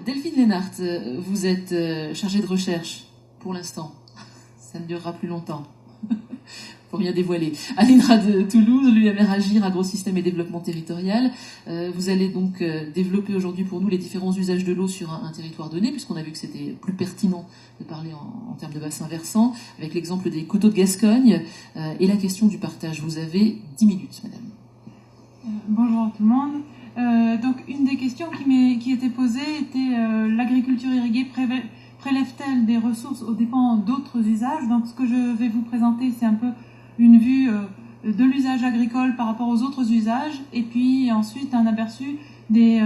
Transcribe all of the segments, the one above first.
Delphine Lénart, vous êtes chargée de recherche pour l'instant. Ça ne durera plus longtemps. Pour rien dévoiler. À l'INRA de Toulouse, l'UMR Agir, Agrosystème et Développement Territorial. Vous allez donc développer aujourd'hui pour nous les différents usages de l'eau sur un territoire donné, puisqu'on a vu que c'était plus pertinent de parler en termes de bassin versant, avec l'exemple des coteaux de Gascogne et la question du partage. Vous avez 10 minutes, madame. Bonjour à tout le monde. Donc une des questions qui était posée était l'agriculture irriguée prélève-t-elle des ressources aux dépens d'autres usages? Donc ce que je vais vous présenter, c'est un peu une vue de l'usage agricole par rapport aux autres usages, et puis ensuite un aperçu des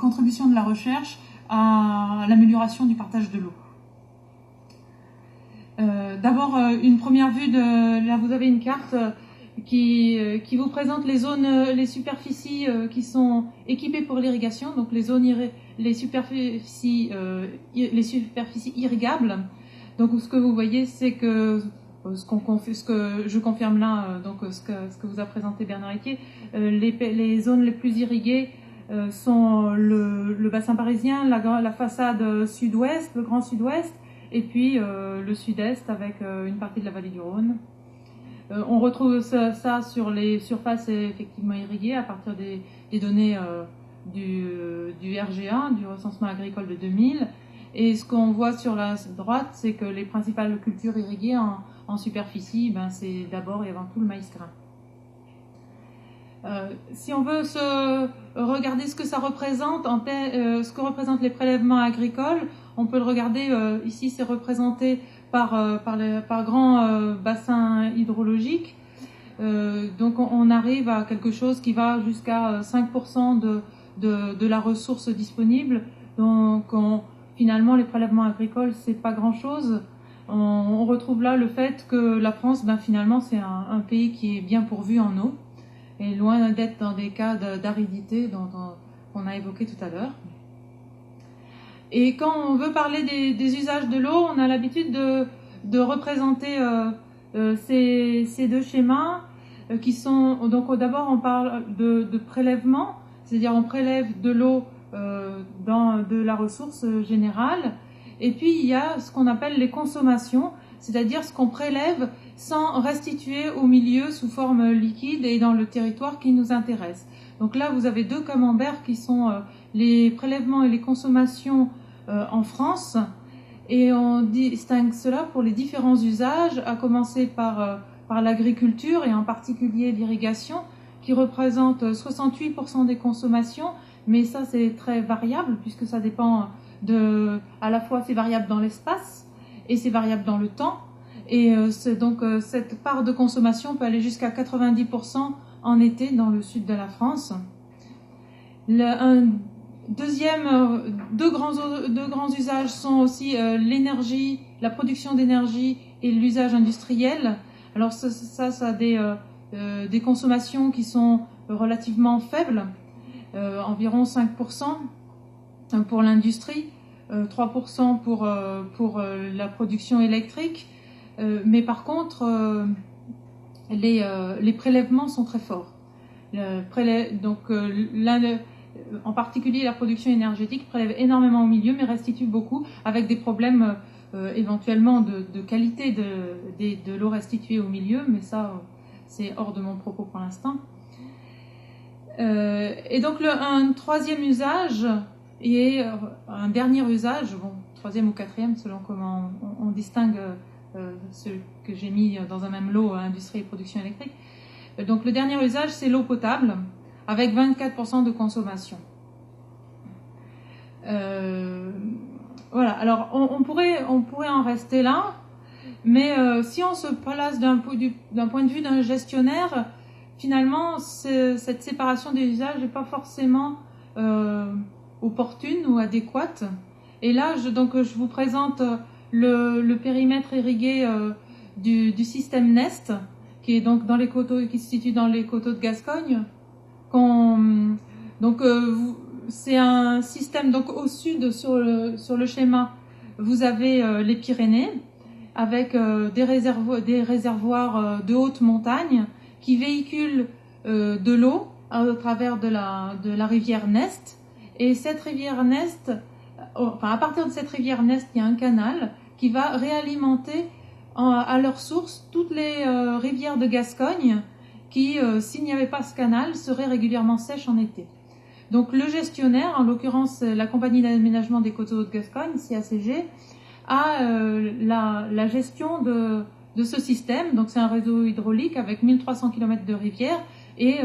contributions de la recherche à l'amélioration du partage de l'eau. D'abord, une première vue là vous avez une carte qui vous présente les zones, les superficies qui sont équipées pour l'irrigation, donc les superficies irrigables. Donc ce que vous voyez, c'est que ce que je confirme là, donc ce que vous a présenté Bernard Etier, les zones les plus irriguées sont le bassin parisien, la façade sud-ouest, le grand sud-ouest, et puis le sud-est avec une partie de la vallée du Rhône. On retrouve ça sur les surfaces effectivement irriguées à partir des données du RGA, du recensement agricole de 2000. Et ce qu'on voit sur la droite, c'est que les principales cultures irriguées en superficie, c'est d'abord et avant tout le maïs grain. Si on veut regarder ce que ça représente, ce que représentent les prélèvements agricoles, on peut le regarder ici, c'est représenté par grands bassins hydrologiques. Donc on arrive à quelque chose qui va jusqu'à 5% de la ressource disponible. Donc finalement, les prélèvements agricoles, c'est pas grand-chose. On retrouve là le fait que la France, finalement, c'est un pays qui est bien pourvu en eau, et loin d'être dans des cas d'aridité qu'on a évoqué tout à l'heure. Et quand on veut parler des usages de l'eau, on a l'habitude de représenter ces deux schémas qui sont... Donc d'abord, on parle de prélèvement, c'est-à-dire on prélève de l'eau de la ressource générale. Et puis il y a ce qu'on appelle les consommations, c'est-à-dire ce qu'on prélève sans restituer au milieu sous forme liquide et dans le territoire qui nous intéresse. Donc là, vous avez deux camemberts qui sont les prélèvements et les consommations en France, et on distingue cela pour les différents usages, à commencer par l'agriculture et en particulier l'irrigation, qui représente 68% des consommations, mais ça c'est très variable puisque ça dépend à la fois c'est variable dans l'espace et c'est variable dans le temps, et donc cette part de consommation peut aller jusqu'à 90% en été dans le sud de la France. Deux grands usages sont aussi l'énergie, la production d'énergie et l'usage industriel. Alors ça a des consommations qui sont relativement faibles, environ 5% pour l'industrie, 3% pour la production électrique, mais par contre les prélèvements sont très forts. En particulier la production énergétique prélève énormément au milieu, mais restitue beaucoup, avec des problèmes éventuellement de qualité de l'eau restituée au milieu, mais ça c'est hors de mon propos pour l'instant. Et donc un troisième usage et un dernier usage, troisième ou quatrième selon comment on distingue ceux que j'ai mis dans un même lot, industrie et production électrique. Donc le dernier usage, c'est l'eau potable, avec 24% de consommation. Voilà, alors on pourrait en rester là, mais si on se place d'un point de vue d'un gestionnaire, finalement cette séparation des usages n'est pas forcément opportune ou adéquate. Et là, je vous présente le périmètre irrigué du système Nest, qui est donc dans les coteaux, qui se situe dans les coteaux de Gascogne. C'est un système, donc au sud sur le schéma, vous avez les Pyrénées avec des réservoirs de haute montagne qui véhiculent de l'eau au travers de la rivière Nest, Et cette rivière Nest, à partir de cette rivière Nest, il y a un canal qui va réalimenter à leur source toutes les rivières de Gascogne qui, s'il n'y avait pas ce canal, seraient régulièrement sèches en été. Donc le gestionnaire, en l'occurrence la compagnie d'aménagement des coteaux de Gascogne, CACG, a la gestion de ce système. Donc c'est un réseau hydraulique avec 1300 km de rivières et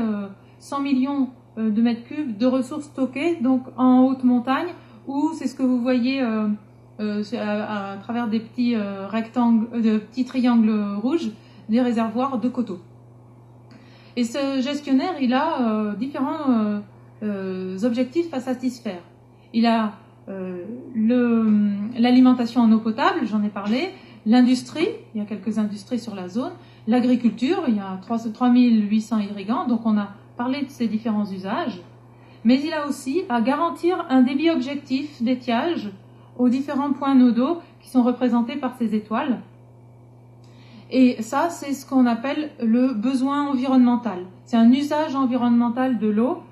100 millions de mètres cubes de ressources stockées donc en haute montagne, où c'est ce que vous voyez à travers des petits rectangles, de petits triangles rouges, des réservoirs de coteaux. Et ce gestionnaire, il a différents objectifs à satisfaire. Il a l'alimentation en eau potable, j'en ai parlé, l'industrie, il y a quelques industries sur la zone, l'agriculture, il y a 3800 irrigants, donc on a parlé de ces différents usages, mais il a aussi à garantir un débit objectif d'étiage aux différents points nodaux qui sont représentés par ces étoiles. Et ça, c'est ce qu'on appelle le besoin environnemental. C'est un usage environnemental de l'eau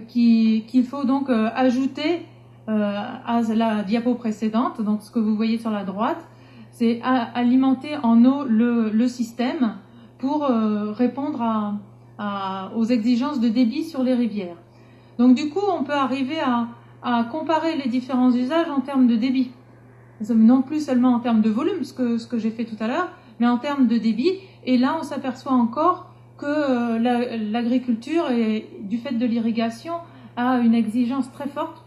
qu'il faut donc ajouter à la diapo précédente. Donc ce que vous voyez sur la droite, c'est alimenter en eau le système pour répondre aux exigences de débit sur les rivières. Donc du coup, on peut arriver à comparer les différents usages en termes de débit. Non plus seulement en termes de volume, ce que j'ai fait tout à l'heure, mais en termes de débit. Et là, on s'aperçoit encore que l'agriculture, du fait de l'irrigation, a une exigence très forte,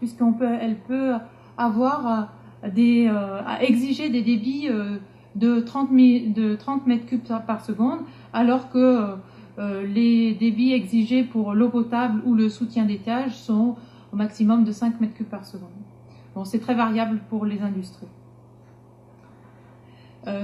elle peut avoir à exiger des débits de 30 mètres cubes par seconde, alors que les débits exigés pour l'eau potable ou le soutien d'étage sont au maximum de 5 mètres cubes par seconde. Bon, c'est très variable pour les industries.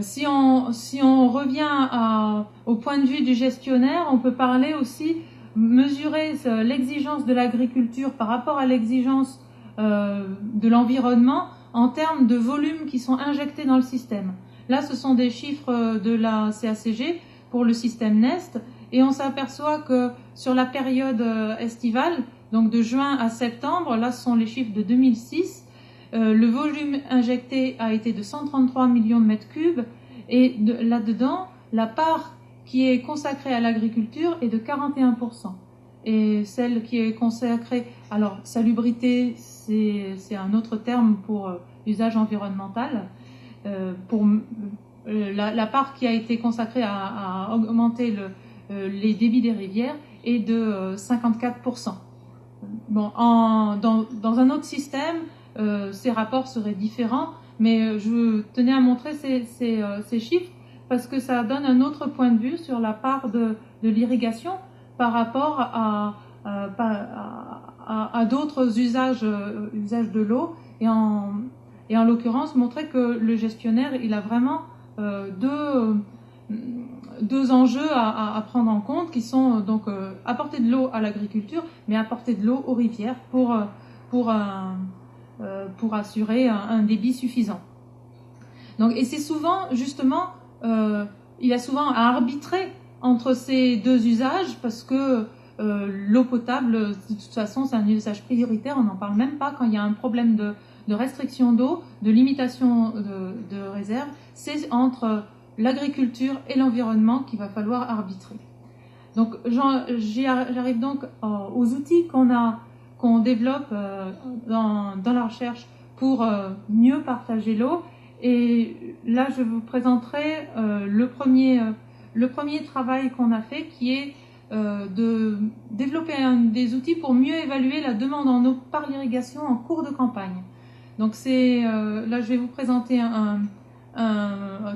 Si on revient au point de vue du gestionnaire, on peut parler aussi, mesurer l'exigence de l'agriculture par rapport à l'exigence de l'environnement en termes de volumes qui sont injectés dans le système. Là, ce sont des chiffres de la CACG pour le système Nest, et on s'aperçoit que sur la période estivale, donc de juin à septembre, là ce sont les chiffres de 2006, le volume injecté a été de 133 millions de mètres cubes, et là-dedans, la part qui est consacrée à l'agriculture est de 41%. Et celle qui est consacrée, alors salubrité, c'est un autre terme pour usage environnemental, la part qui a été consacrée à augmenter les débits des rivières est de 54%. Bon, dans un autre système, ces rapports seraient différents, mais je tenais à montrer ces chiffres parce que ça donne un autre point de vue sur la part de l'irrigation par rapport à d'autres usages de l'eau, et en l'occurrence montrer que le gestionnaire, il a vraiment deux enjeux à prendre en compte, qui sont donc apporter de l'eau à l'agriculture, mais apporter de l'eau aux rivières pour assurer un débit suffisant. Donc, et c'est souvent, justement, il y a souvent à arbitrer entre ces deux usages, parce que l'eau potable, de toute façon, c'est un usage prioritaire, on n'en parle même pas quand il y a un problème de restriction d'eau, de limitation de réserve, c'est entre l'agriculture et l'environnement qu'il va falloir arbitrer. Donc j'arrive donc aux outils qu'on développe dans la recherche pour mieux partager l'eau. Et là, je vous présenterai le premier travail qu'on a fait, qui est de développer des outils pour mieux évaluer la demande en eau par l'irrigation en cours de campagne. Donc là, je vais vous présenter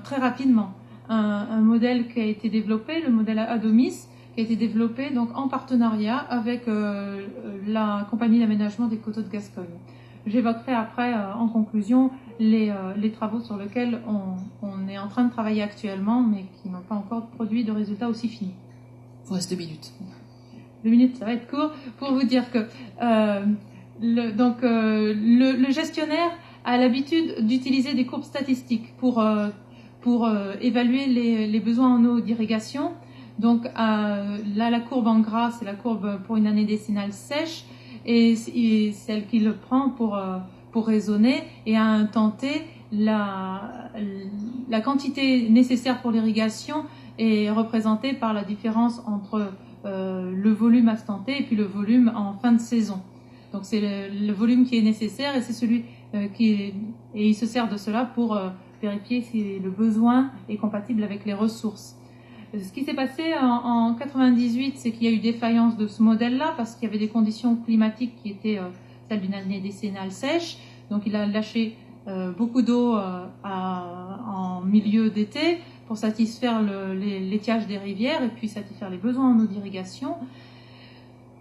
très rapidement un modèle qui a été développé, le modèle Adomis, qui a été développé donc en partenariat avec la compagnie d'aménagement des coteaux de Gascogne. J'évoquerai après, en conclusion, les travaux sur lesquels on est en train de travailler actuellement, mais qui n'ont pas encore produit de résultats aussi finis. Il vous reste 2 minutes. 2 minutes, ça va être court, pour vous dire que le gestionnaire a l'habitude d'utiliser des courbes statistiques pour évaluer les besoins en eau d'irrigation. Donc là, la courbe en gras, c'est la courbe pour une année décennale sèche, et celle qu'il prend pour raisonner et à intenter la quantité nécessaire pour l'irrigation est représentée par la différence entre le volume à ce et puis le volume en fin de saison. Donc c'est le volume qui est nécessaire et c'est celui et il se sert de cela pour vérifier si le besoin est compatible avec les ressources. Ce qui s'est passé en 98, c'est qu'il y a eu défaillance de ce modèle-là parce qu'il y avait des conditions climatiques qui étaient celles d'une année décennale sèche. Donc il a lâché beaucoup d'eau en milieu d'été pour satisfaire l'étiage des rivières et puis satisfaire les besoins en eau d'irrigation.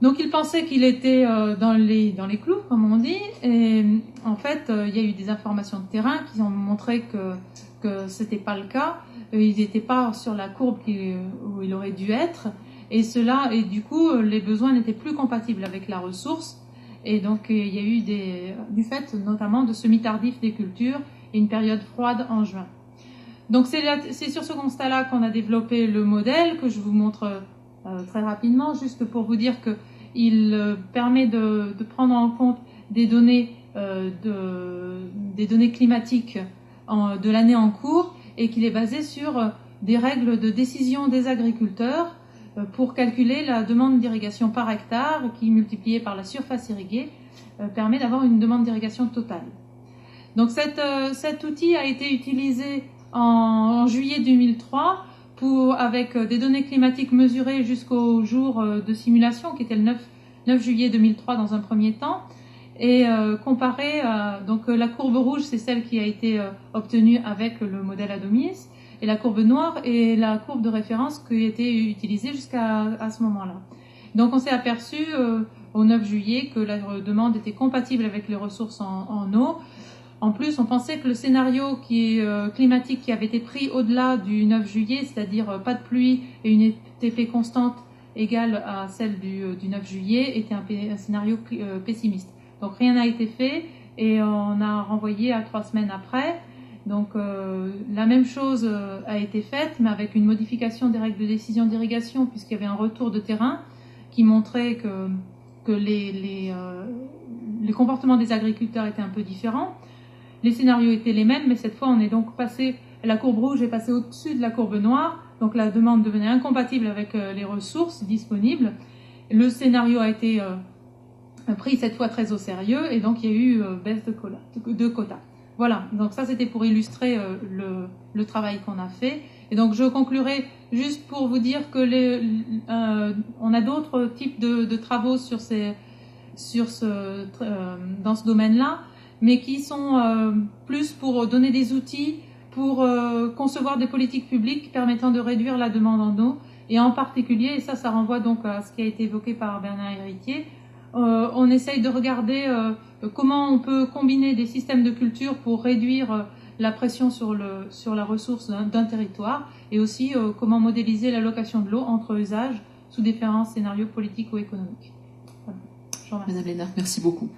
Donc il pensait qu'il était dans les clous, comme on dit, et en fait il y a eu des informations de terrain qui ont montré que c'était pas le cas. Ils n'étaient pas sur la courbe où il aurait dû être, et du coup les besoins n'étaient plus compatibles avec la ressource, et donc il y a eu du fait notamment de semis tardifs des cultures et une période froide en juin. Donc c'est sur ce constat-là qu'on a développé le modèle que je vous montre très rapidement, juste pour vous dire que il permet de prendre en compte des données climatiques de l'année en cours et qu'il est basé sur des règles de décision des agriculteurs pour calculer la demande d'irrigation par hectare qui, multipliée par la surface irriguée, permet d'avoir une demande d'irrigation totale. Donc cet outil a été utilisé en juillet 2003 avec des données climatiques mesurées jusqu'au jour de simulation qui était le 9 juillet 2003 dans un premier temps et comparé donc la courbe rouge c'est celle qui a été obtenue avec le modèle Adomis et la courbe noire est la courbe de référence qui a été utilisée jusqu'à ce moment-là. Donc on s'est aperçu au 9 juillet que la demande était compatible avec les ressources en eau. En plus, on pensait que le scénario climatique qui avait été pris au-delà du 9 juillet, c'est-à-dire pas de pluie et une TP constante égale à celle du 9 juillet, était un scénario pessimiste. Donc rien n'a été fait et on a renvoyé à 3 semaines après. Donc la même chose a été faite, mais avec une modification des règles de décision d'irrigation, puisqu'il y avait un retour de terrain qui montrait que les comportements des agriculteurs étaient un peu différents. Les scénarios étaient les mêmes, mais cette fois, on est donc la courbe rouge est passée au-dessus de la courbe noire, donc la demande devenait incompatible avec les ressources disponibles. Le scénario a été pris cette fois très au sérieux, et donc il y a eu baisse de quotas. Voilà, donc ça c'était pour illustrer le travail qu'on a fait. Et donc je conclurai juste pour vous dire que on a d'autres types de travaux dans ce domaine-là, mais qui sont plus pour donner des outils, pour concevoir des politiques publiques permettant de réduire la demande en eau, et en particulier, et ça renvoie donc à ce qui a été évoqué par Bernard Héritier, on essaye de regarder comment on peut combiner des systèmes de culture pour réduire la pression sur la ressource d'un territoire, et aussi comment modéliser l'allocation de l'eau entre usages sous différents scénarios politiques ou économiques. Voilà. Je vous remercie. Madame Lénard, merci beaucoup.